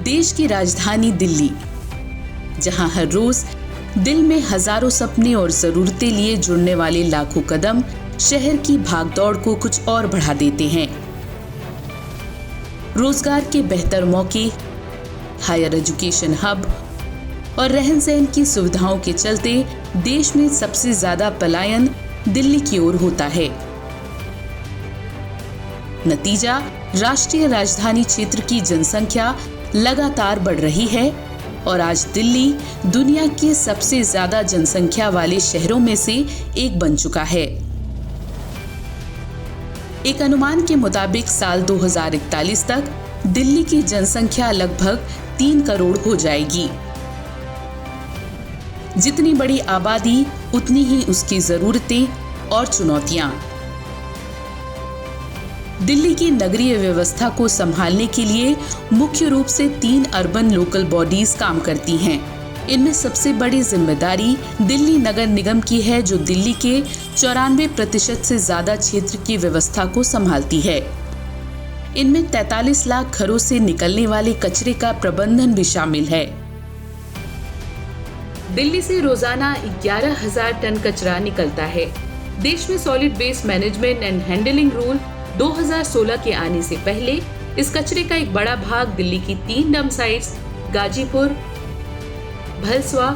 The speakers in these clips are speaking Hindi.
देश की राजधानी दिल्ली, जहां हर रोज दिल में हजारों सपने और जरूरतें लिए जुड़ने वाले लाखों कदम शहर की भागदौड़ को कुछ और बढ़ा देते हैं। रोजगार के बेहतर मौके, हायर एजुकेशन हब और रहन सहन की सुविधाओं के चलते देश में सबसे ज्यादा पलायन दिल्ली की ओर होता है। नतीजा, राष्ट्रीय राजधानी क्षेत्र की जनसंख्या लगातार बढ़ रही है और आज दिल्ली दुनिया के सबसे ज्यादा जनसंख्या वाले शहरों में से एक बन चुका है। एक अनुमान के मुताबिक साल 2041 तक दिल्ली की जनसंख्या लगभग 3 करोड़ हो जाएगी। जितनी बड़ी आबादी उतनी ही उसकी जरूरतें और चुनौतियां। दिल्ली की नगरीय व्यवस्था को संभालने के लिए मुख्य रूप से 3 अर्बन लोकल बॉडीज काम करती हैं। इनमें सबसे बड़ी जिम्मेदारी दिल्ली नगर निगम की है, जो दिल्ली के 94% से ज्यादा क्षेत्र की व्यवस्था को संभालती है। इनमें 43 लाख घरों से निकलने वाले कचरे का प्रबंधन भी शामिल है। दिल्ली से रोजाना 11,000 टन कचरा निकलता है। देश में solid waste management and handling rule 2016 के आने से पहले इस कचरे का एक बड़ा भाग दिल्ली की 3 डंप साइट्स गाजीपुर, भलसवा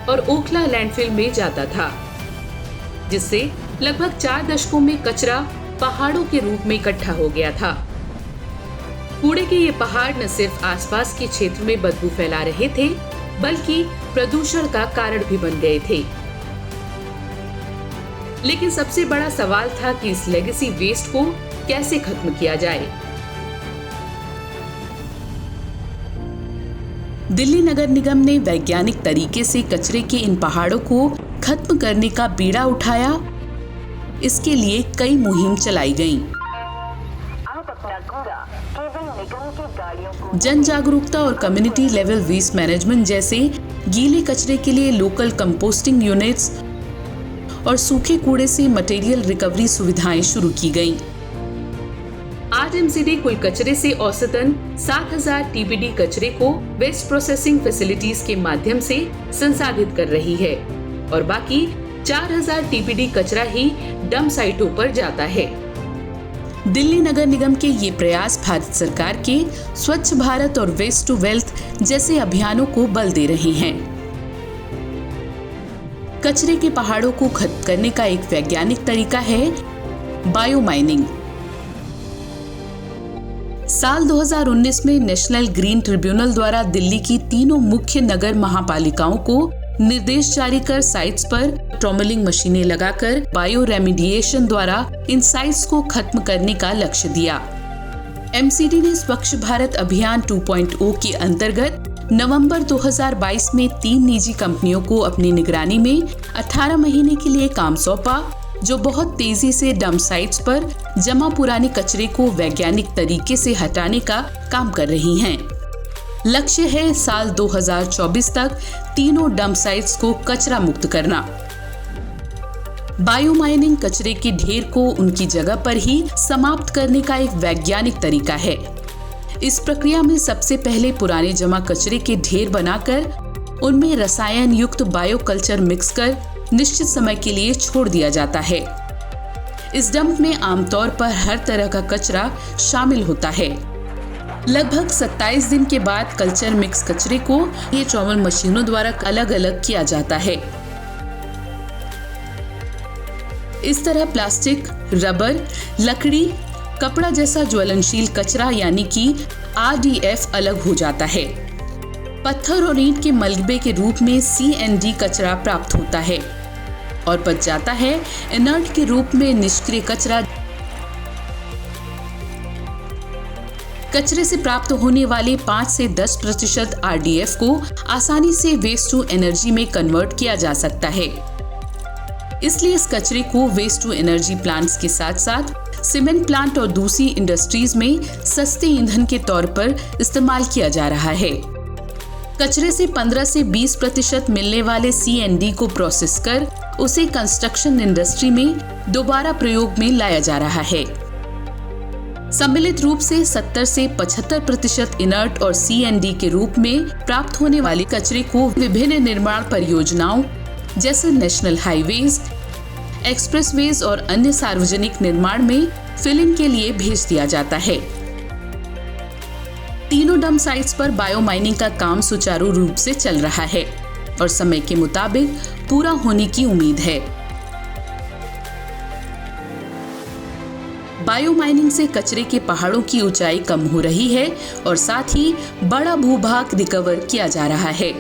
और ओखला लैंडफिल में जाता था, जिससे लगभग 4 दशकों में कचरा पहाड़ों के रूप में इकट्ठा हो गया था। कूड़े के ये पहाड़ न सिर्फ आसपास के क्षेत्र में बदबू फैला रहे थे, बल्कि प्रदूषण का कारण भी बन गए थे। लेकिन सबसे बड़ा सवाल था कि इस लेगेसी वेस्ट को कैसे खत्म किया जाए। दिल्ली नगर निगम ने वैज्ञानिक तरीके से कचरे के इन पहाड़ों को खत्म करने का बीड़ा उठाया। इसके लिए कई मुहिम चलाई गईं। जन जागरूकता और कम्युनिटी लेवल वेस्ट मैनेजमेंट जैसे गीले कचरे के लिए लोकल कंपोस्टिंग यूनिट्स और सूखे कूड़े से मटेरियल रिकवरी सुविधाएं शुरू की गईं। आरएमसीडी कुल कचरे से औसतन 7,000 टीपीडी कचरे को वेस्ट प्रोसेसिंग फैसिलिटीज के माध्यम से संसाधित कर रही है और बाकी 4,000 टीपीडी कचरा ही डंप साइटों पर जाता है। दिल्ली नगर निगम के ये प्रयास भारत सरकार के स्वच्छ भारत और वेस्ट टू वेल्थ जैसे अभियानों को बल दे रहे हैं। कचरे के पहाड़ों को खत्म करने का एक वैज्ञानिक तरीका है बायो माइनिंग। साल 2019 में नेशनल ग्रीन ट्रिब्यूनल द्वारा दिल्ली की 3 मुख्य नगर महापालिकाओं को निर्देश जारी कर साइट्स पर ट्रॉमलिंग मशीनें लगाकर बायो रेमिडिएशन द्वारा इन साइट्स को खत्म करने का लक्ष्य दिया। एमसीडी ने स्वच्छ भारत अभियान 2.0 के अंतर्गत नवंबर 2022 में 3 निजी कंपनियों को अपनी निगरानी में 18 महीने के लिए काम सौंपा, जो बहुत तेजी से डंप साइट्स पर जमा पुराने कचरे को वैज्ञानिक तरीके से हटाने का काम कर रही हैं। लक्ष्य है साल 2024 तक 3 डंप साइट्स को कचरा मुक्त करना। बायो माइनिंग कचरे के ढेर को उनकी जगह पर ही समाप्त करने का एक वैज्ञानिक तरीका है। इस प्रक्रिया में सबसे पहले पुराने जमा कचरे के ढेर बनाकर उनमें रसायन युक्त बायो कल्चर मिक्स कर निश्चित समय के लिए छोड़ दिया जाता है। इस डंप में आमतौर पर हर तरह का कचरा शामिल होता है। लगभग 27 दिन के बाद कल्चर मिक्स कचरे को ये ट्रॉमल मशीनों द्वारा अलग अलग किया जाता है। इस तरह प्लास्टिक, रबर, लकड़ी, कपड़ा जैसा ज्वलनशील कचरा यानी कि आरडीएफ अलग हो जाता है। पत्थर और ईंट के मलबे के रूप में सीएनडी कचरा प्राप्त होता है और बच जाता है इनर्ट के रूप में निष्क्रिय कचरा। कचरे से प्राप्त होने वाले 5 से 10% आरडीएफ को आसानी से वेस्ट टू एनर्जी में कन्वर्ट किया जा सकता है। इसलिए इस कचरे को वेस्ट टू एनर्जी प्लांट्स के साथ साथ सीमेंट प्लांट और दूसरी इंडस्ट्रीज में सस्ते ईंधन के तौर पर इस्तेमाल किया जा रहा है। कचरे से 15 से 20% मिलने वाले सीएनडी को प्रोसेस कर उसे कंस्ट्रक्शन इंडस्ट्री में दोबारा प्रयोग में लाया जा रहा है। सम्मिलित रूप से 70 से 75% इनर्ट और CND के रूप में प्राप्त होने वाले कचरे को विभिन्न निर्माण परियोजनाओं जैसे नेशनल हाईवेज, एक्सप्रेसवेज और अन्य सार्वजनिक निर्माण में फिलिंग के लिए भेज दिया जाता है। तीनों डंप साइट्स पर बायोमाइनिंग का काम सुचारू रूप से चल रहा है और समय के मुताबिक पूरा होने की उम्मीद है। बायोमाइनिंग से कचरे के पहाड़ों की ऊंचाई कम हो रही है और साथ ही बड़ा भूभाग रिकवर किया जा रहा है।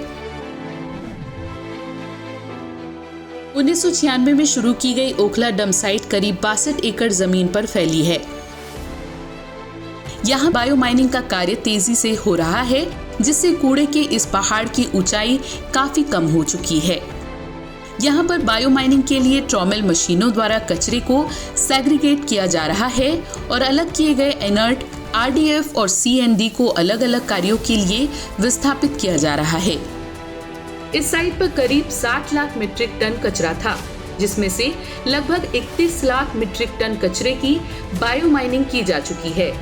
1996 में शुरू की गई ओखला डंप साइट करीब 62 एकड़ जमीन पर फैली है। यहाँ बायोमाइनिंग का कार्य तेजी से हो रहा है, जिससे कूड़े के इस पहाड़ की ऊंचाई काफी कम हो चुकी है। यहाँ पर बायोमाइनिंग के लिए ट्रॉमेल मशीनों द्वारा कचरे को सेग्रीगेट किया जा रहा है और अलग किए गए इनर्ट, RDF और CND को अलग अलग कार्यों के लिए विस्थापित किया जा रहा है। इस साइट पर करीब 60 लाख मीट्रिक टन कचरा था, जिसमें से लगभग 31 लाख मीट्रिक टन कचरे की बायोमाइनिंग की जा चुकी है।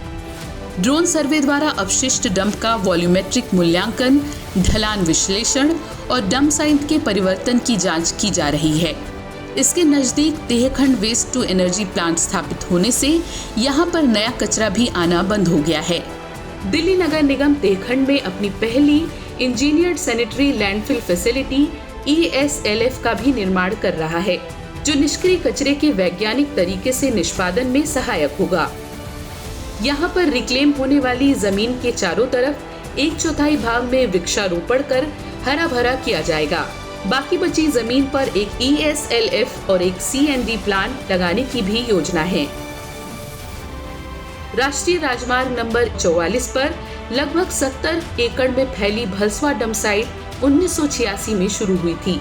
ड्रोन सर्वे द्वारा अपशिष्ट डंप का वॉल्यूमेट्रिक मूल्यांकन, ढलान विश्लेषण और डंप साइट के परिवर्तन की जांच की जा रही है। इसके नजदीक तेहखंड वेस्ट टू एनर्जी प्लांट स्थापित होने से यहाँ पर नया कचरा भी आना बंद हो गया है। दिल्ली नगर निगम तेहखंड में अपनी पहली engineered sanitary landfill facility ESLF का भी निर्माण कर रहा है, जो निष्क्रिय कचरे के वैज्ञानिक तरीके से निष्पादन में सहायक होगा। यहाँ पर रिक्लेम होने वाली जमीन के चारों तरफ 1/4 भाग में वृक्षारोपण कर हरा भरा किया जाएगा। बाकी बची जमीन पर एक ESLF और एक CND प्लांट लगाने की भी योजना है। राष्ट्रीय राजमार्ग नंबर 44 पर लगभग 70 एकड़ में फैली भलसवा डंप साइट 1986 में शुरू हुई थी।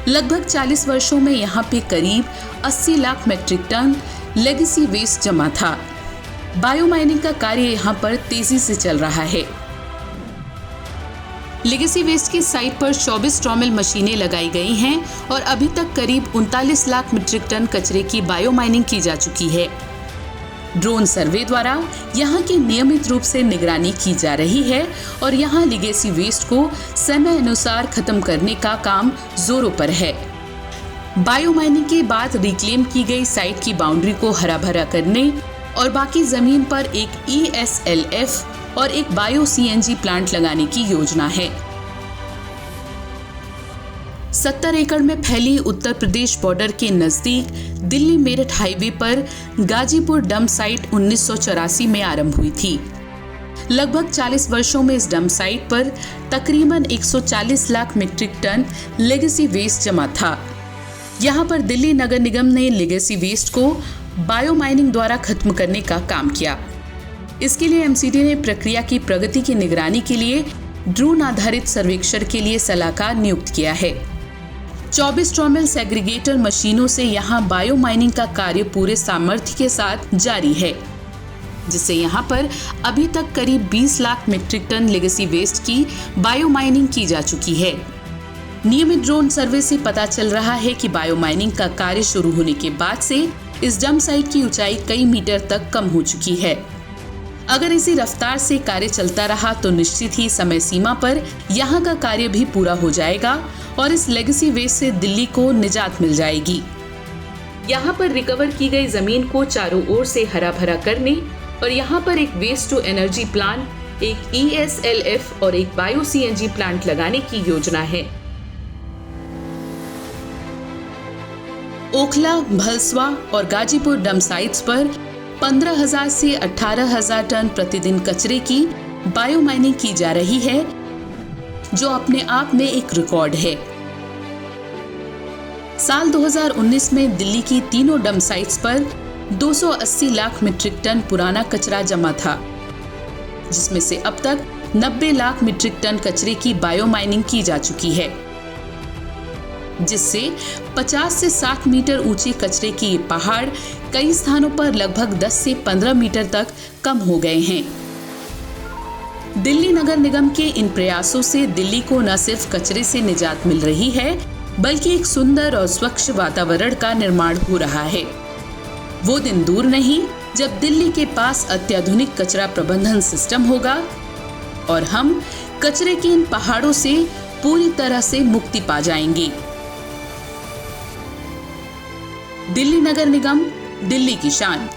लगभग 40 वर्षों में यहाँ पे करीब 80 lakh metric ton legacy waste जमा था। बायोमाइनिंग का कार्य यहाँ पर तेजी से चल रहा है। लेगेसी वेस्ट की साइट पर 24 ट्रॉमेल मशीनें लगाई गई हैं और अभी तक करीब 39 लाख मीट्रिक टन कचरे की बायोमाइनिंग की जा चुकी है। ड्रोन सर्वे द्वारा यहाँ की नियमित रूप से निगरानी की जा रही है और यहाँ लेगेसी वेस्ट को समय अनुसार खत्म करने का काम जोरों पर है। बायोमाइनिंग के बाद रिक्लेम की गई साइट की बाउंड्री को हरा भरा करने और बाकी जमीन पर एक ESLF और एक बायो CNG प्लांट लगाने की योजना है। 70 एकड़ में फैली उत्तर प्रदेश बॉर्डर के नजदीक दिल्ली मेरठ हाईवे पर गाजीपुर डंप साइट 1984 में आरंभ हुई थी। लगभग 40 वर्षों में इस डंप साइट पर तकरीबन 140 lakh metric ton legacy waste जमा था। यहाँ पर दिल्ली नगर निगम ने लेगेसी वेस्ट को बायोमाइनिंग द्वारा खत्म करने का काम किया। इसके लिए MCD ने प्रक्रिया की प्रगति की निगरानी के लिए ड्रोन आधारित सर्वेक्षण के लिए सलाहकार नियुक्त किया है। 24 ट्रॉमेल सेग्रीगेटर मशीनों से यहाँ बायोमाइनिंग का कार्य पूरे सामर्थ्य के साथ जारी है, जिससे यहाँ पर अभी तक करीब 20 lakh metric ton legacy waste की बायोमाइनिंग की जा चुकी है। नियमित ड्रोन सर्वे से पता चल रहा है कि बायोमाइनिंग का कार्य शुरू होने के बाद से इस डंप साइट की ऊंचाई कई मीटर तक कम हो चुकी है। अगर इसी रफ्तार से कार्य चलता रहा तो निश्चित ही समय सीमा पर यहाँ का कार्य भी पूरा हो जाएगा और इस लेगेसी वेस्ट से दिल्ली को निजात मिल जाएगी। यहाँ पर रिकवर की गई जमीन को चारों ओर से हरा भरा करने और यहाँ पर एक वेस्ट टू एनर्जी प्लांट, एक ESLF और एक बायो CNG प्लांट लगाने की योजना है। ओखला, भलसवा और गाजीपुर डंप साइट्स पर 15,000 से 18,000 टन प्रतिदिन कचरे की बायोमाइनिंग की जा रही है, जो अपने आप में एक रिकॉर्ड है। साल 2019 में दिल्ली की तीनों डंप साइट्स पर 280 लाख मीट्रिक टन पुराना कचरा जमा था, जिसमें से अब तक 90 लाख मीट्रिक टन कचरे की बायोमाइनिंग की जा चुकी है, जिससे 50 से 60 मीटर ऊंचे कचरे के पहाड़ कई स्थानों पर लगभग 10 से 15 मीटर तक कम हो गए हैं। दिल्ली नगर निगम के इन प्रयासों से दिल्ली को न सिर्फ कचरे से निजात मिल रही है, बल्कि एक सुंदर और स्वच्छ वातावरण का निर्माण हो रहा है। वो दिन दूर नहीं जब दिल्ली के पास अत्याधुनिक कचरा प्रबंधन सिस्टम होगा और हम कचरे के इन पहाड़ों से पूरी तरह से मुक्ति पा जाएंगे। दिल्ली नगर निगम, दिल्ली की शान।